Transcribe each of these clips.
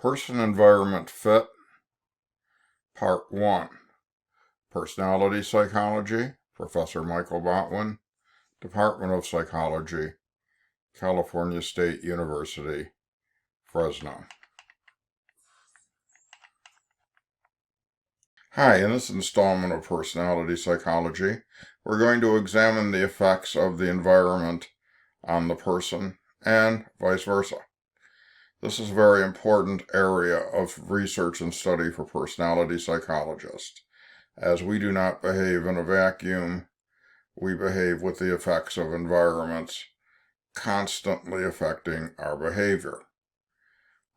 Person-Environment Fit, Part 1. Personality Psychology, Professor Michael Botwin, Department of Psychology, California State University, Fresno. Hi, in this installment of Personality Psychology, we're going to examine the effects of the environment on the person and vice versa. This is a very important area of research and study for personality psychologists. As we do not behave in a vacuum, we behave with the effects of environments constantly affecting our behavior.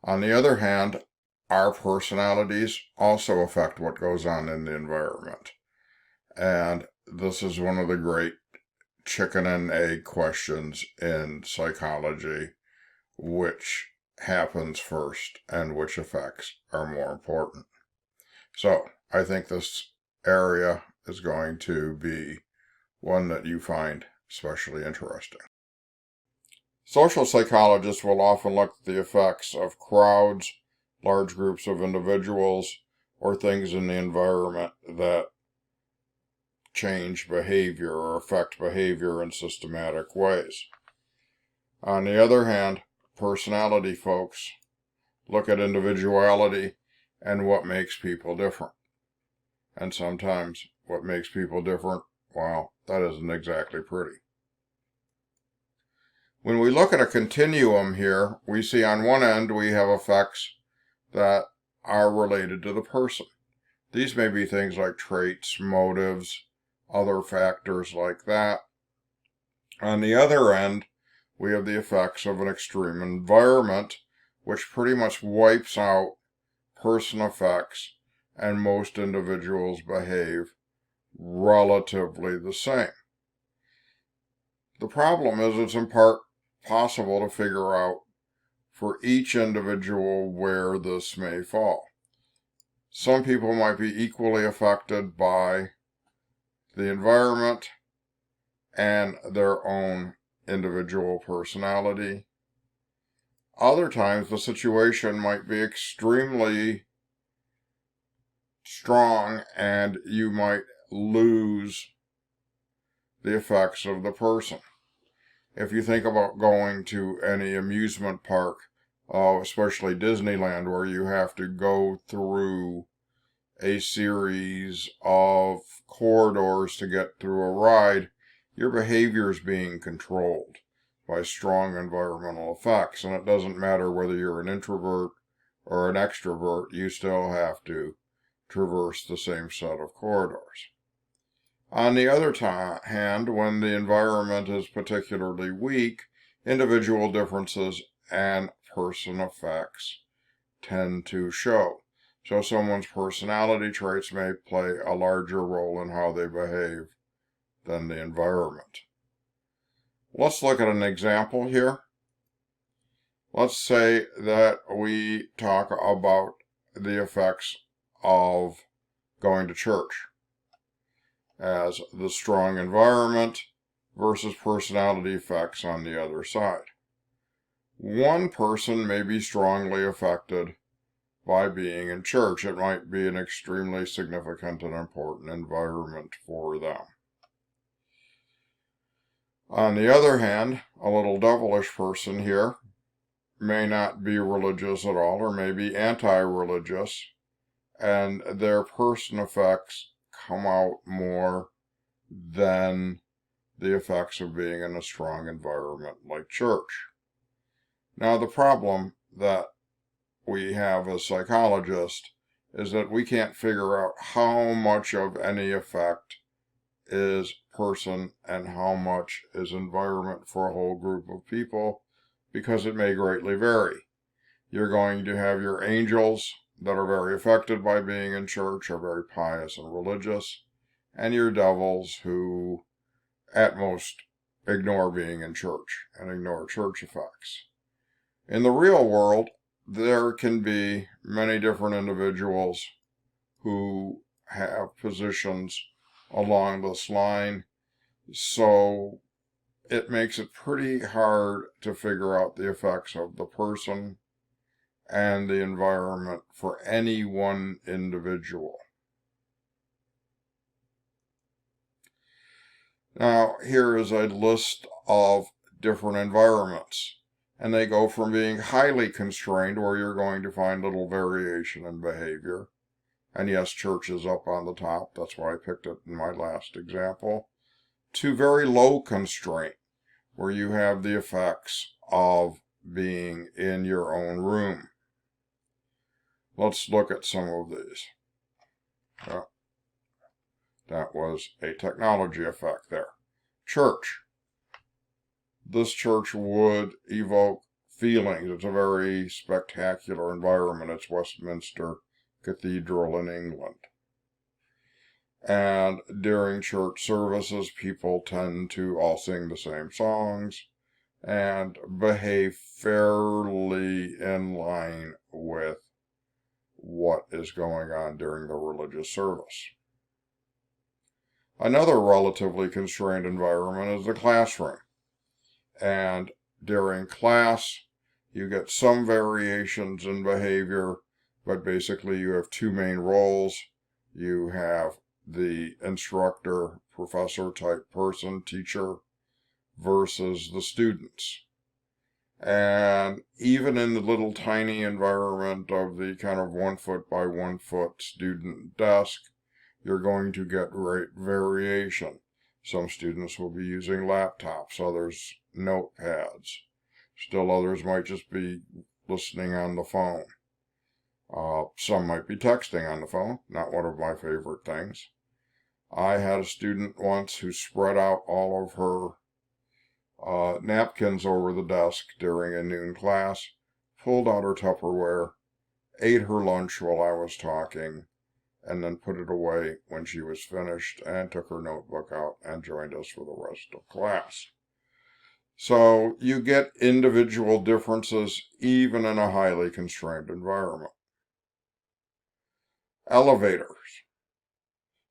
On the other hand, our personalities also affect what goes on in the environment. And this is one of the great chicken and egg questions in psychology, which happens first and which effects are more important. So I think this area is going to be one that you find especially interesting. Social psychologists will often look at the effects of crowds, large groups of individuals, or things in the environment that change behavior or affect behavior in systematic ways. On the other hand, personality folks look at individuality and what makes people different. And sometimes what makes people different, well, that isn't exactly pretty. When we look at a continuum here, we see on one end we have effects that are related to the person. These may be things like traits, motives, other factors like that. On the other end, we have the effects of an extreme environment, which pretty much wipes out person effects, and most individuals behave relatively the same. The problem is it's in part possible to figure out for each individual where this may fall. Some people might be equally affected by the environment and their own individual personality. Other times the situation might be extremely strong and you might lose the effects of the person. If you think about going to any amusement park, especially Disneyland, where you have to go through a series of corridors to get through a ride, your behavior is being controlled by strong environmental effects. And it doesn't matter whether you're an introvert or an extrovert, you still have to traverse the same set of corridors. On the other hand, when the environment is particularly weak, individual differences and person effects tend to show. So someone's personality traits may play a larger role in how they behave than the environment. Let's look at an example here. Let's say that we talk about the effects of going to church as the strong environment versus personality effects on the other side. One person may be strongly affected by being in church. It might be an extremely significant and important environment for them. On the other hand, a little devilish person here may not be religious at all, or may be anti-religious, and their person effects come out more than the effects of being in a strong environment like church. Now, the problem that we have as psychologists is that we can't figure out how much of any effect is person and how much is environment for a whole group of people, because it may greatly vary. You're going to have your angels that are very affected by being in church, are very pious and religious, and your devils who at most ignore being in church and ignore church effects. In the real world, there can be many different individuals who have positions along this line, so it makes it pretty hard to figure out the effects of the person and the environment for any one individual. Now, here is a list of different environments, and they go from being highly constrained, where you're going to find little variation in behavior, and yes, church is up on the top, that's why I picked it in my last example, to very low constraint, where you have the effects of being in your own room. Let's look at some of these. That was a technology effect there. Church. This church would evoke feelings. It's a very spectacular environment. It's Westminster Cathedral in England. And during church services, people tend to all sing the same songs and behave fairly in line with what is going on during the religious service. Another relatively constrained environment is the classroom. And during class, you get some variations in behavior, but basically you have two main roles. You have the instructor, professor type person, teacher, versus the students. And even in the little tiny environment of the kind of 1 foot by 1 foot student desk, you're going to get great variation. Some students will be using laptops, others notepads. Still others might just be listening on the phone. Some might be texting on the phone, not one of my favorite things. I had a student once who spread out all of her napkins over the desk during a noon class, pulled out her Tupperware, ate her lunch while I was talking, and then put it away when she was finished and took her notebook out and joined us for the rest of class. So you get individual differences even in a highly constrained environment. Elevators.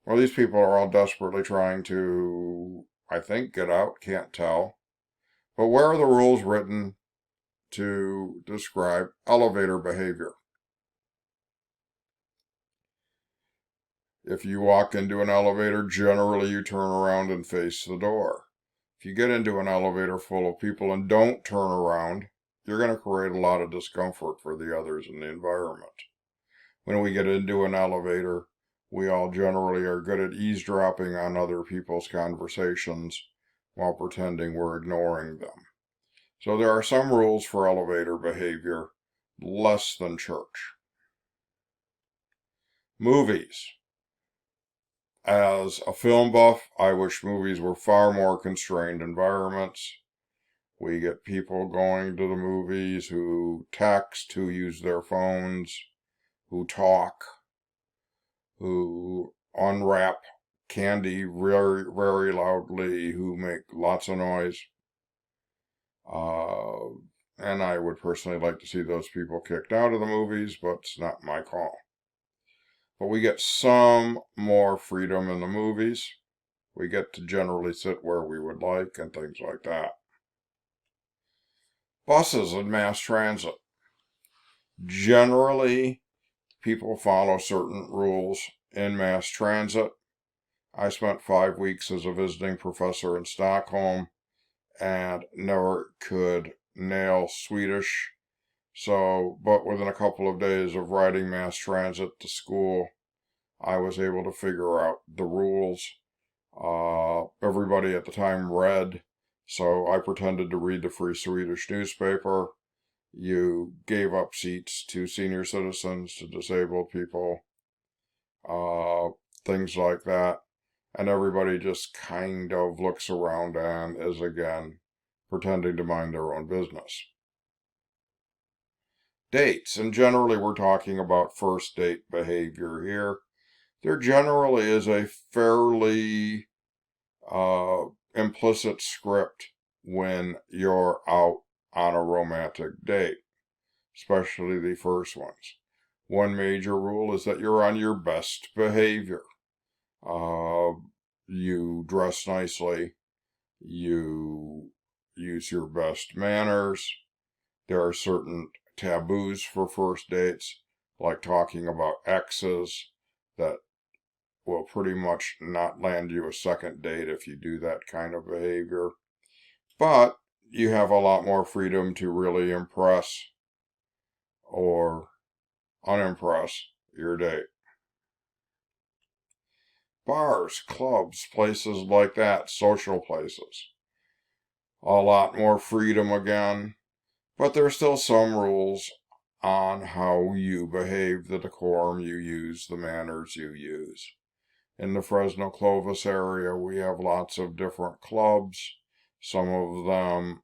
Well, these people are all desperately trying to, I think, get out, can't tell. But where are the rules written to describe elevator behavior? If you walk into an elevator, generally you turn around and face the door. If you get into an elevator full of people and don't turn around, you're going to create a lot of discomfort for the others in the environment. When we get into an elevator, we all generally are good at eavesdropping on other people's conversations while pretending we're ignoring them. So there are some rules for elevator behavior, less than church. Movies. As a film buff, I wish movies were far more constrained environments. We get people going to the movies who text, who use their phones, who talk, who unwrap candy very, very loudly, who make lots of noise. And I would personally like to see those people kicked out of the movies, but it's not my call. But we get some more freedom in the movies. We get to generally sit where we would like and things like that. Buses and mass transit. Generally, people follow certain rules in mass transit. I spent 5 weeks as a visiting professor in Stockholm and never could nail Swedish. But within a couple of days of riding mass transit to school, I was able to figure out the rules. Everybody at the time read, so I pretended to read the Free Swedish newspaper. You gave up seats to senior citizens, to disabled people, things like that. And everybody just kind of looks around and is again pretending to mind their own business. Dates, and generally we're talking about first date behavior here. There generally is a fairly implicit script when you're out on a romantic date, especially the first ones. One major rule is that you're on your best behavior. You dress nicely, you use your best manners. There are certain taboos for first dates, like talking about exes, that will pretty much not land you a second date if you do that kind of behavior. But you have a lot more freedom to really impress or unimpress your date. Bars, clubs, places like that, social places. A lot more freedom again, but there's still some rules on how you behave, the decorum you use, the manners you use. In the Fresno Clovis area, we have lots of different clubs. Some of them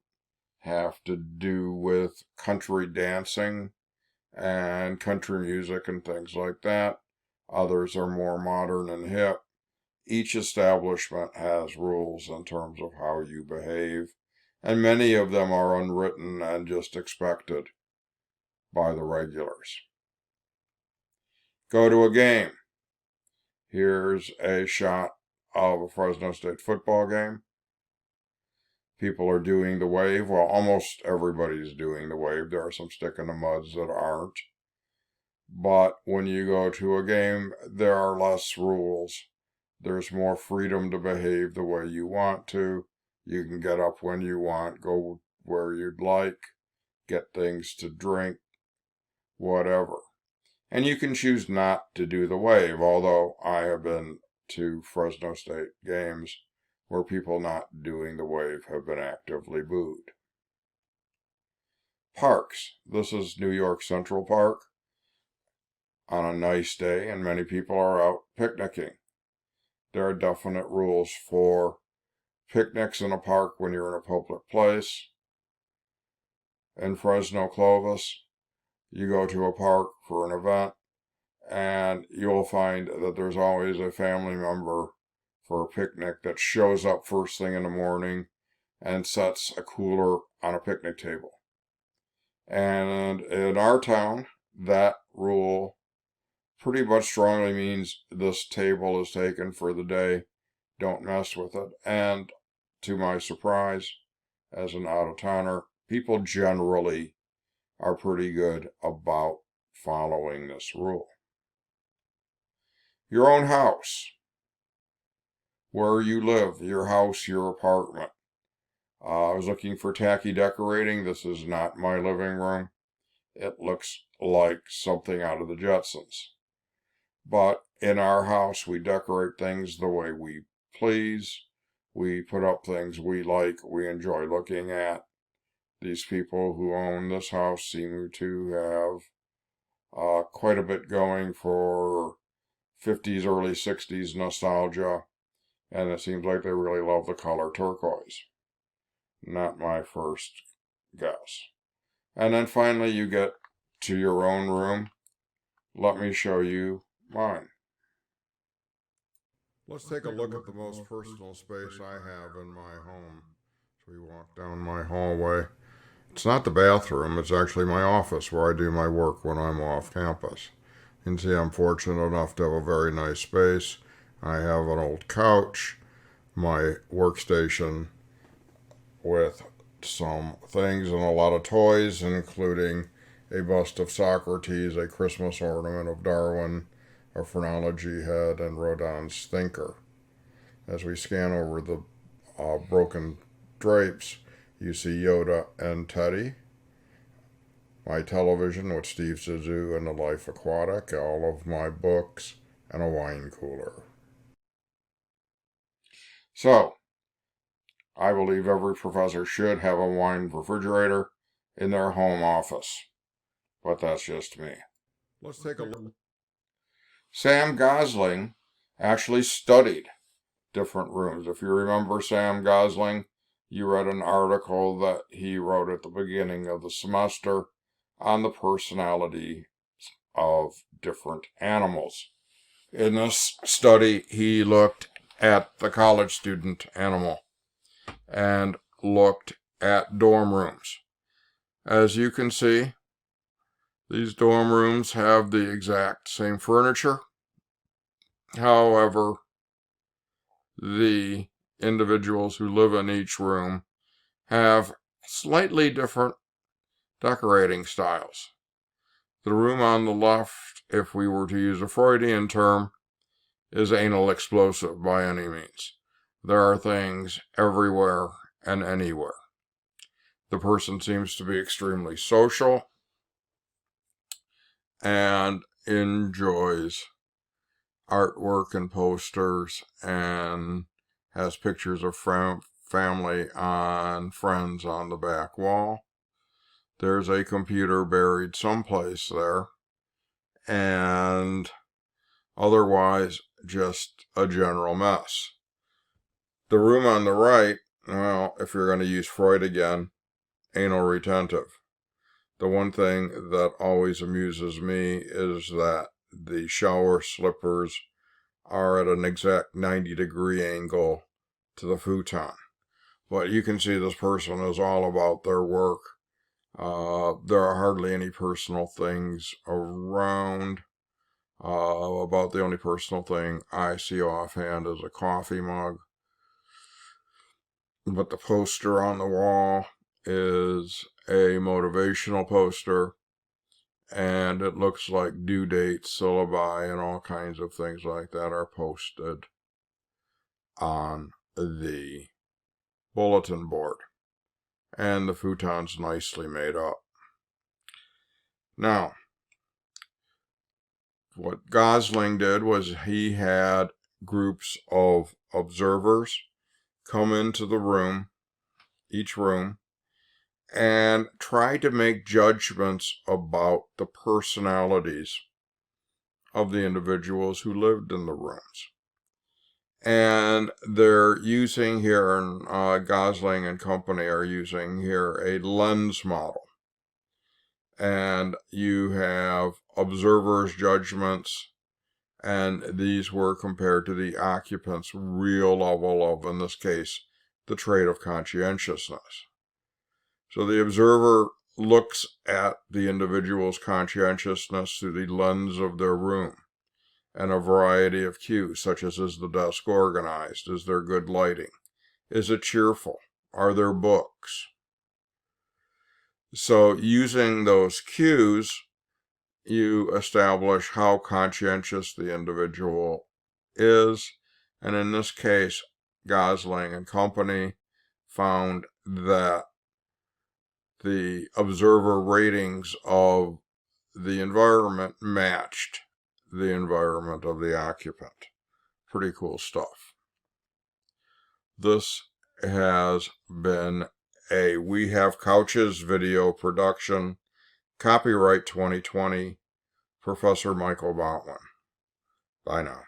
have to do with country dancing and country music and things like that. Others are more modern and hip. Each establishment has rules in terms of how you behave, and many of them are unwritten and just expected by the regulars. Go to a game. Here's a shot of a Fresno State football game. People are doing the wave. Well, almost everybody's doing the wave. There are some stick in the muds that aren't. But when you go to a game, there are less rules. There's more freedom to behave the way you want to. You can get up when you want, go where you'd like, get things to drink, whatever. And you can choose not to do the wave, although I have been to Fresno State games where people not doing the wave have been actively booed. Parks. This is New York Central Park on a nice day, and many people are out picnicking. There are definite rules for picnics in a park when you're in a public place. In Fresno Clovis, you go to a park for an event, and you'll find that there's always a family member for a picnic that shows up first thing in the morning and sets a cooler on a picnic table. And in our town, that rule pretty much strongly means this table is taken for the day, don't mess with it. And to my surprise, as an out-of-towner, people generally are pretty good about following this rule. Your own house, where you live, your house, your apartment. I was looking for tacky decorating. This is not my living room. It looks like something out of the Jetsons. But in our house, we decorate things the way we please. We put up things we like, we enjoy looking at. These people who own this house seem to have quite a bit going for 50s, early 60s nostalgia, and it seems like they really love the color turquoise. Not my first guess. And then finally you get to your own room. Let me show you mine. Let's take a look at the most personal space I have in my home. So we walk down my hallway. It's not the bathroom, it's actually my office where I do my work when I'm off campus. You can see I'm fortunate enough to have a very nice space. I have an old couch, my workstation with some things and a lot of toys, including a bust of Socrates, a Christmas ornament of Darwin, a phrenology head, and Rodin's Thinker. As we scan over the broken drapes, you see Yoda and Teddy, my television with Steve Zissou and the Life Aquatic, all of my books, and a wine cooler. So, I believe every professor should have a wine refrigerator in their home office. But that's just me. Let's take a look. Sam Gosling actually studied different rooms. If you remember Sam Gosling, you read an article that he wrote at the beginning of the semester on the personality of different animals. In this study, he looked at the college student animal and looked at dorm rooms. As you can see, these dorm rooms have the exact same furniture. However, the individuals who live in each room have slightly different Decorating styles. The room on the left, if we were to use a Freudian term, is anal explosive by any means. There are things everywhere and anywhere. The person seems to be extremely social and enjoys artwork and posters and has pictures of family and friends on the back wall. There's a computer buried someplace there, and otherwise just a general mess. The room on the right, well, if you're going to use Freud again, anal retentive. The one thing that always amuses me is that the shower slippers are at an exact 90-degree angle to the futon. But you can see this person is all about their work. There are hardly any personal things around. About the only personal thing I see offhand is a coffee mug. But the poster on the wall is a motivational poster, and it looks like due dates, syllabi, and all kinds of things like that are posted on the bulletin board. And the futon's nicely made up. Now, what Gosling did was he had groups of observers come into the room, each room, and try to make judgments about the personalities of the individuals who lived in the rooms. And they're using here, and Gosling and company are using here a lens model. And you have observers' judgments, and these were compared to the occupant's real level of, in this case, the trait of conscientiousness. So the observer looks at the individual's conscientiousness through the lens of their room and a variety of cues, such as, is the desk organized? Is there good lighting? Is it cheerful? Are there books? So using those cues, you establish how conscientious the individual is. And in this case, Gosling and company found that the observer ratings of the environment matched the environment of the occupant. Pretty cool stuff. This has been a We Have Couches video production, copyright 2020, Professor Michael Botwin. Bye now.